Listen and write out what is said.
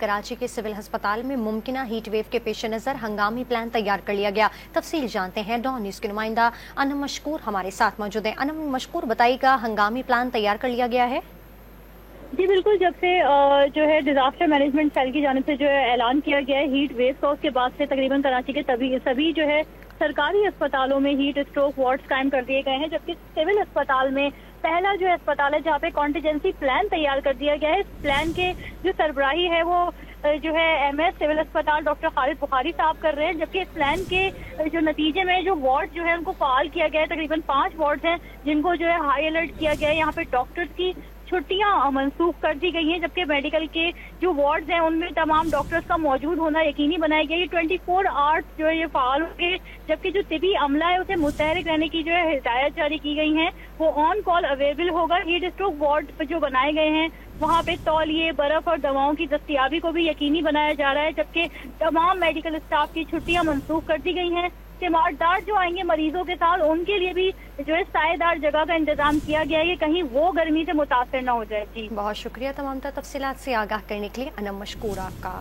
کراچی کے سول ہسپتال میں ممکنہ ہیٹ ویو کے پیش نظر ہنگامی پلان تیار کر لیا گیا۔ تفصیل جانتے ہیں، ڈان نیوز کے نمائندہ انم مشکور ہمارے ساتھ موجود ہیں۔ انم مشکور، بتائیے گا ہنگامی پلان تیار کر لیا گیا ہے؟ جی بالکل، جب سے جو ہے ڈیزاسٹر مینجمنٹ سیل کی جانب سے جو ہے اعلان کیا گیا ہے ہیٹ ویو کا، اس کے بعد سے تقریباً کراچی کے سبھی جو ہے سرکاری اسپتالوں میں ہیٹ اسٹروک وارڈز قائم کر دیے گئے ہیں، جبکہ سول اسپتال میں پہلا جو اسپتال ہے جہاں پہ کانٹیجنسی پلان تیار کر دیا گیا ہے۔ اس پلان کے جو سربراہی ہے وہ جو ہے ایم ایس سول اسپتال ڈاکٹر خالد بخاری صاحب کر رہے ہیں، جبکہ اس پلان کے جو نتیجے میں جو وارڈ جو ہے ان کو فعال کیا گیا ہے، تقریباً 5 وارڈز ہیں جن کو جو ہے ہائی الرٹ کیا گیا ہے۔ یہاں پہ ڈاکٹرز کی چھٹیاں منسوخ کر دی گئی ہیں، جبکہ میڈیکل کے جو وارڈز ہیں ان میں تمام ڈاکٹرز کا موجود ہونا یقینی بنایا گیا ہے۔ یہ 24 آورز جو ہے یہ فعال ہوں گے، جبکہ جو طبی عملہ ہے اسے متحرک رہنے کی جو ہے ہدایت جاری کی گئی ہیں، وہ آن کال اویلیبل ہوگا۔ ہیٹ اسٹروک وارڈ جو بنائے گئے ہیں وہاں پہ تولیے، برف اور دواؤں کی دستیابی کو بھی یقینی بنایا جا رہا ہے، جبکہ تمام میڈیکل اسٹاف کی چھٹیاں منسوخ کر دی گئی ہیں۔ تیماردار جو آئیں گے مریضوں کے ساتھ، ان کے لیے بھی جو ہے سائے دار جگہ کا انتظام کیا گیا ہے کہ کہیں وہ گرمی سے متاثر نہ ہو جائے۔ جی بہت شکریہ تمام تفصیلات سے آگاہ کرنے کے لیے انم مشکور آپ کا۔